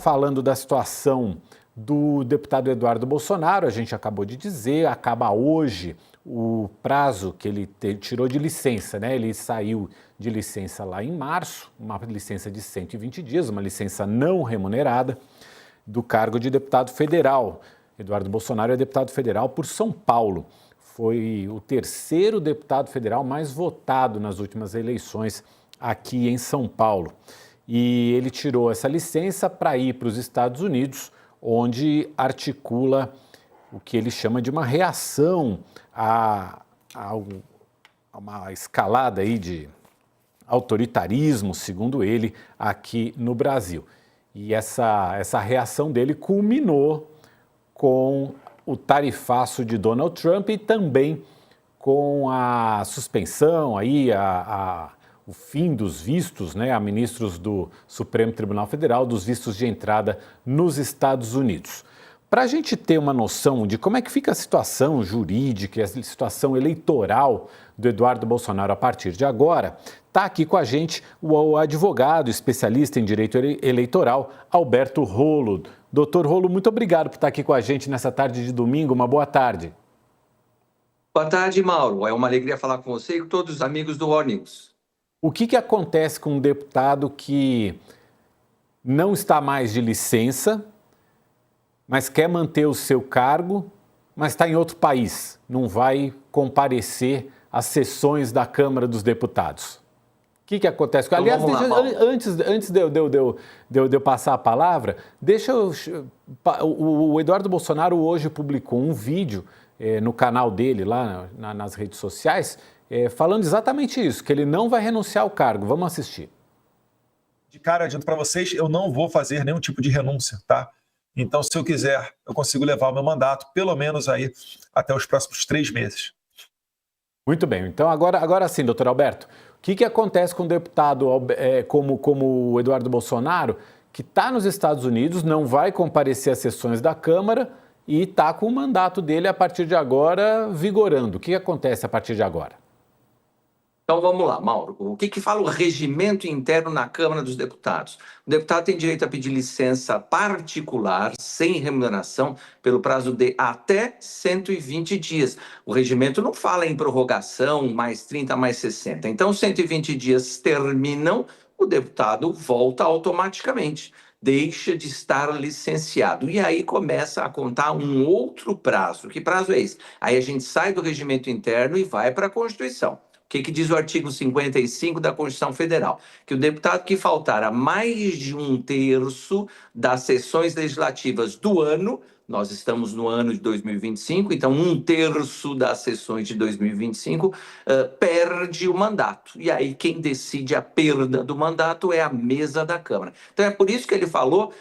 Falando da situação do deputado Eduardo Bolsonaro, a gente acabou de dizer, acaba hoje o prazo que ele tirou de licença, né? Ele saiu de licença lá em março, uma licença de 120 dias, uma licença não remunerada do cargo de deputado federal. Eduardo Bolsonaro é deputado federal por São Paulo. Foi o terceiro deputado federal mais votado nas últimas eleições aqui em São Paulo. E ele tirou essa licença para ir para os Estados Unidos, onde articula o que ele chama de uma reação a uma escalada aí de autoritarismo, segundo ele, aqui no Brasil. E essa reação dele culminou com o tarifaço de Donald Trump e também com a suspensão aí, o fim dos vistos, né, a ministros do Supremo Tribunal Federal, dos vistos de entrada nos Estados Unidos. Para a gente ter uma noção de como é que fica a situação jurídica, a situação eleitoral do Eduardo Bolsonaro a partir de agora, está aqui com a gente o advogado especialista em direito eleitoral, Alberto Rolo. Doutor Rolo, muito obrigado por estar aqui com a gente nessa tarde de domingo. Uma boa tarde. Boa tarde, Mauro. É uma alegria falar com você e com todos os amigos do War News. O que acontece com um deputado que não está mais de licença, mas quer manter o seu cargo, mas está em outro país, não vai comparecer às sessões da Câmara dos Deputados? O que acontece? Então, aliás, antes de eu passar a palavra, o Eduardo Bolsonaro hoje publicou um vídeo no canal dele, lá nas redes sociais, falando exatamente isso, que ele não vai renunciar ao cargo. Vamos assistir. De cara, adianto para vocês, eu não vou fazer nenhum tipo de renúncia, tá? Então, se eu quiser, eu consigo levar o meu mandato, pelo menos aí, até os próximos 3 meses. Muito bem. Então, agora sim, doutor Alberto, o que acontece com um deputado como o Eduardo Bolsonaro, que está nos Estados Unidos, não vai comparecer às sessões da Câmara e está com o mandato dele, a partir de agora, vigorando? O que acontece a partir de agora? Então vamos lá, Mauro. O que fala o regimento interno na Câmara dos Deputados? O deputado tem direito a pedir licença particular, sem remuneração, pelo prazo de até 120 dias. O regimento não fala em prorrogação, mais 30, mais 60. Então, 120 dias terminam, o deputado volta automaticamente. Deixa de estar licenciado. E aí começa a contar um outro prazo. Que prazo é esse? Aí a gente sai do regimento interno e vai para a Constituição. O que diz o artigo 55 da Constituição Federal? Que o deputado que faltar a mais de 1/3 das sessões legislativas do ano, nós estamos no ano de 2025, então 1/3 das sessões de 2025 perde o mandato. E aí quem decide a perda do mandato é a mesa da Câmara. Então é por isso que ele falou,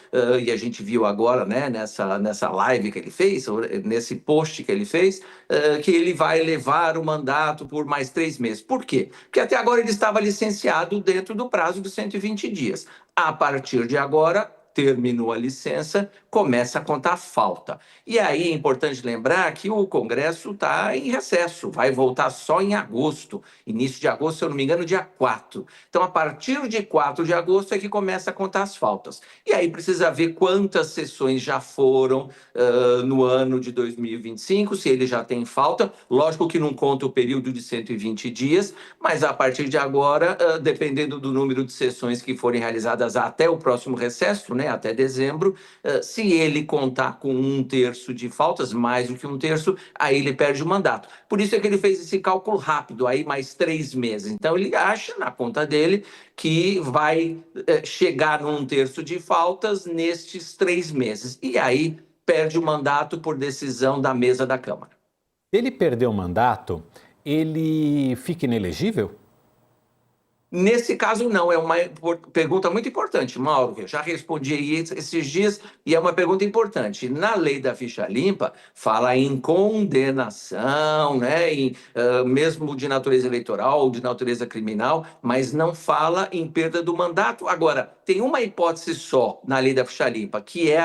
e a gente viu agora, né, nessa live que ele fez, nesse post que ele fez, que ele vai levar o mandato por mais 3 meses. Por quê? Porque até agora ele estava licenciado dentro do prazo de 120 dias. A partir de agora, terminou a licença, começa a contar falta. E aí é importante lembrar que o Congresso está em recesso, vai voltar só em agosto, início de agosto, se eu não me engano, dia 4. Então, a partir de 4 de agosto é que começa a contar as faltas. E aí precisa ver quantas sessões já foram no ano de 2025, se ele já tem falta. Lógico que não conta o período de 120 dias, mas a partir de agora, dependendo do número de sessões que forem realizadas até o próximo recesso, né, até dezembro, se ele contar com 1/3 de faltas, mais do que 1/3, aí ele perde o mandato. Por isso é que ele fez esse cálculo rápido, aí mais 3 meses. Então ele acha na conta dele que vai chegar no 1/3 de faltas nestes 3 meses. E aí perde o mandato por decisão da mesa da Câmara. Se ele perder o mandato, ele fica inelegível? Nesse caso, não. É uma pergunta muito importante, Mauro. Eu já respondi aí esses dias e é uma pergunta importante. Na lei da ficha limpa, fala em condenação, né? Mesmo de natureza eleitoral ou de natureza criminal, mas não fala em perda do mandato. Agora, tem uma hipótese só na lei da ficha limpa, que é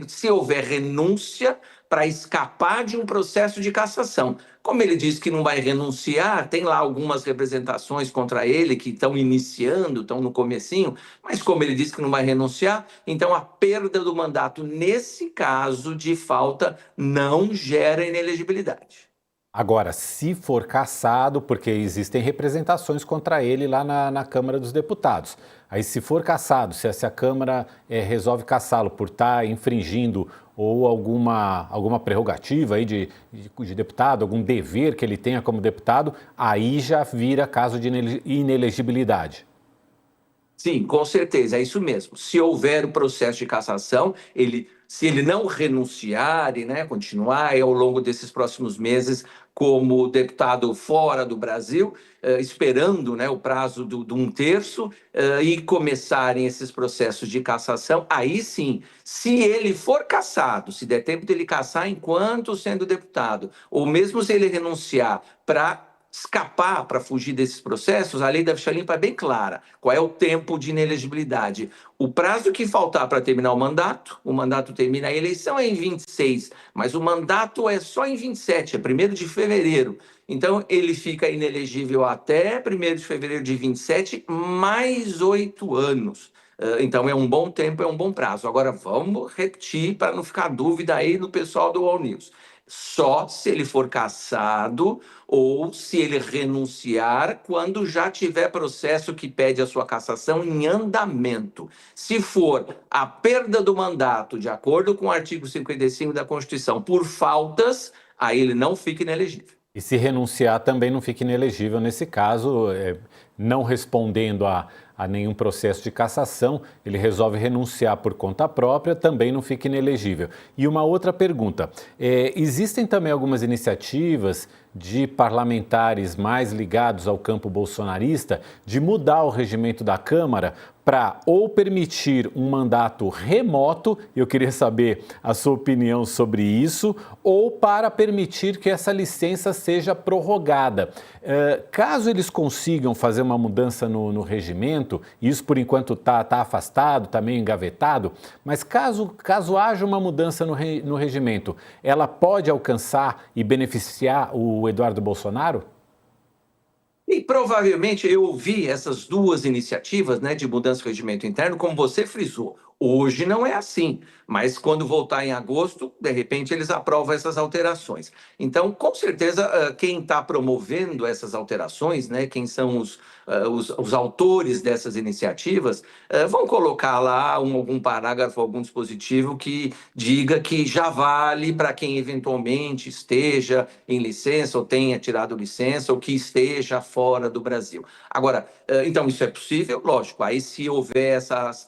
se houver renúncia para escapar de um processo de cassação. Como ele diz que não vai renunciar, tem lá algumas representações contra ele que estão iniciando, estão no comecinho, mas como ele diz que não vai renunciar, então a perda do mandato, nesse caso de falta, não gera inelegibilidade. Agora, se for cassado, porque existem representações contra ele lá na Câmara dos Deputados. Aí, se for cassado, se a Câmara resolve cassá-lo por estar infringindo ou alguma prerrogativa aí de deputado, algum dever que ele tenha como deputado, aí já vira caso de inelegibilidade. Sim, com certeza, é isso mesmo. Se houver o processo de cassação, se ele não renunciar e, né, continuar ao longo desses próximos meses como deputado fora do Brasil, esperando, né, o prazo de 1/3 e começarem esses processos de cassação, aí sim, se ele for cassado, se der tempo dele cassar enquanto sendo deputado, ou mesmo se ele renunciar para escapar, para fugir desses processos, a lei da ficha limpa é bem clara. Qual é o tempo de inelegibilidade? O prazo que faltar para terminar o mandato termina, a eleição é em 26, mas o mandato é só em 27, é 1º de fevereiro. Então, ele fica inelegível até 1º de fevereiro de 27, mais 8 anos. Então, é um bom tempo, é um bom prazo. Agora, vamos repetir para não ficar dúvida aí no pessoal do All News. Só se ele for cassado ou se ele renunciar quando já tiver processo que pede a sua cassação em andamento. Se for a perda do mandato, de acordo com o artigo 55 da Constituição, por faltas, aí ele não fica inelegível. E se renunciar também não fica inelegível nesse caso, não respondendo a nenhum processo de cassação, ele resolve renunciar por conta própria, também não fica inelegível. E uma outra pergunta, existem também algumas iniciativas de parlamentares mais ligados ao campo bolsonarista de mudar o regimento da Câmara para ou permitir um mandato remoto, eu queria saber a sua opinião sobre isso, ou para permitir que essa licença seja prorrogada. Caso eles consigam fazer uma mudança no regimento, isso por enquanto está afastado, está meio engavetado, mas caso haja uma mudança no regimento, ela pode alcançar e beneficiar o Eduardo Bolsonaro? E provavelmente eu ouvi essas duas iniciativas, né, de mudança do regimento interno, como você frisou. Hoje não é assim, mas quando voltar em agosto, de repente eles aprovam essas alterações. Então, com certeza, quem está promovendo essas alterações, né, quem são os autores dessas iniciativas, vão colocar lá algum parágrafo, algum dispositivo que diga que já vale para quem eventualmente esteja em licença ou tenha tirado licença ou que esteja fora do Brasil. Agora, então isso é possível? Lógico, aí se houver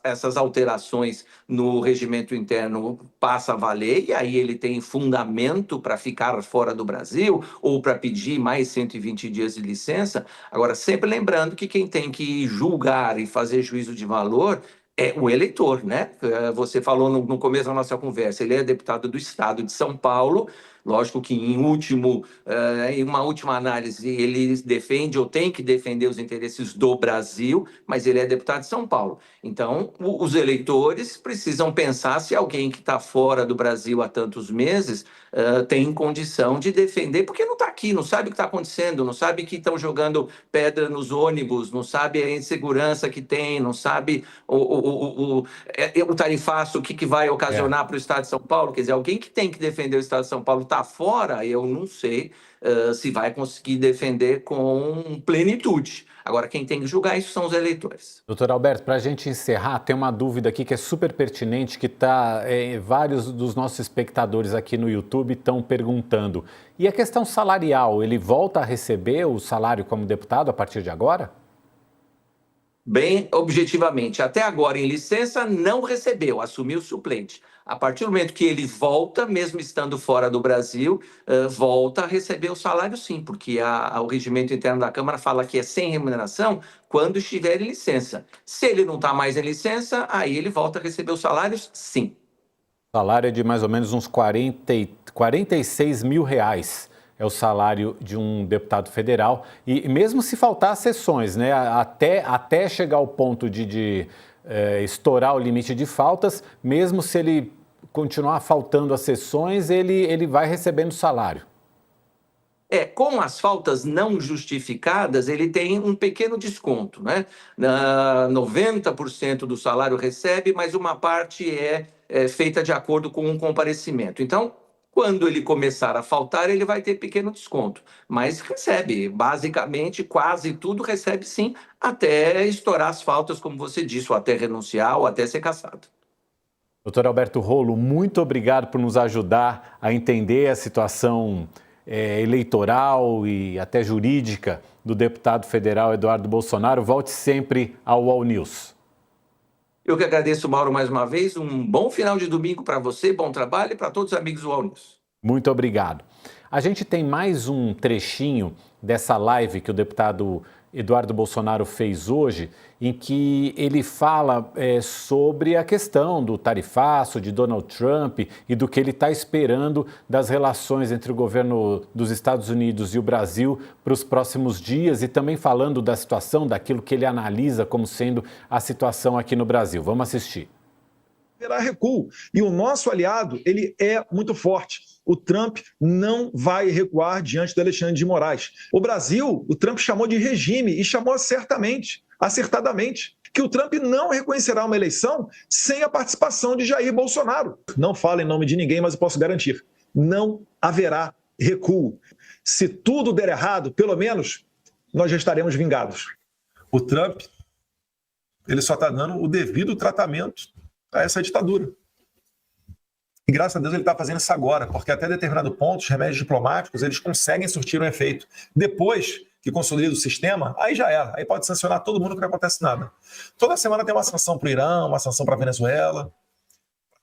essas alterações no regimento interno passa a valer e aí ele tem fundamento para ficar fora do Brasil ou para pedir mais 120 dias de licença. Agora, sempre lembrando que quem tem que julgar e fazer juízo de valor é o eleitor, né? Você falou no começo da nossa conversa, ele é deputado do Estado de São Paulo. Lógico que em uma última análise ele defende ou tem que defender os interesses do Brasil, mas ele é deputado de São Paulo. Então, os eleitores precisam pensar se alguém que está fora do Brasil há tantos meses tem condição de defender, porque não está aqui, não sabe o que está acontecendo, não sabe que estão jogando pedra nos ônibus, não sabe a insegurança que tem, não sabe o tarifaço, o que vai ocasionar para o Estado de São Paulo. Quer dizer, alguém que tem que defender o Estado de São Paulo está fora, eu não sei se vai conseguir defender com plenitude. Agora, quem tem que julgar isso são os eleitores. Doutor Alberto, para a gente encerrar, tem uma dúvida aqui que é super pertinente, que vários dos nossos espectadores aqui no YouTube estão perguntando. E a questão salarial, ele volta a receber o salário como deputado a partir de agora? Bem objetivamente, até agora em licença não recebeu, assumiu o suplente. A partir do momento que ele volta, mesmo estando fora do Brasil, volta a receber o salário sim, porque o regimento interno da Câmara fala que é sem remuneração quando estiver em licença. Se ele não está mais em licença, aí ele volta a receber os salários sim. O salário é de mais ou menos uns 46 mil reais. É o salário de um deputado federal. E mesmo se faltar sessões, né, até chegar ao ponto de estourar o limite de faltas, mesmo se ele continuar faltando as sessões, ele vai recebendo salário. Com as faltas não justificadas, ele tem um pequeno desconto, né? 90% do salário recebe, mas uma parte é feita de acordo com um comparecimento. Então, quando ele começar a faltar, ele vai ter pequeno desconto, mas recebe, basicamente, quase tudo recebe sim, até estourar as faltas, como você disse, ou até renunciar, ou até ser cassado. Doutor Alberto Rolo, muito obrigado por nos ajudar a entender a situação eleitoral e até jurídica do deputado federal Eduardo Bolsonaro. Volte sempre ao UOL News. Eu que agradeço, Mauro, mais uma vez. Um bom final de domingo para você, bom trabalho e para todos os amigos do UOL News. Muito obrigado. A gente tem mais um trechinho dessa live que o deputado Eduardo Bolsonaro fez hoje, em que ele fala sobre a questão do tarifaço de Donald Trump e do que ele está esperando das relações entre o governo dos Estados Unidos e o Brasil para os próximos dias, e também falando da situação, daquilo que ele analisa como sendo a situação aqui no Brasil. Vamos assistir. Haverá recuo. E o nosso aliado, ele é muito forte. O Trump não vai recuar diante do Alexandre de Moraes. O Brasil, o Trump chamou de regime e chamou acertadamente, que o Trump não reconhecerá uma eleição sem a participação de Jair Bolsonaro. Não falo em nome de ninguém, mas eu posso garantir, não haverá recuo. Se tudo der errado, pelo menos nós já estaremos vingados. O Trump, ele só está dando o devido tratamento a essa ditadura. E graças a Deus ele está fazendo isso agora, porque até determinado ponto os remédios diplomáticos eles conseguem surtir um efeito. Depois que consolida o sistema, aí já era. Aí pode sancionar todo mundo que não acontece nada. Toda semana tem uma sanção para o Irã, uma sanção para a Venezuela,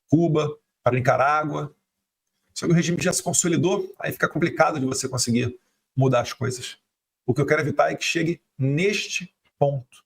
Cuba, para Nicarágua. Só que o regime já se consolidou, aí fica complicado de você conseguir mudar as coisas. O que eu quero evitar é que chegue neste ponto.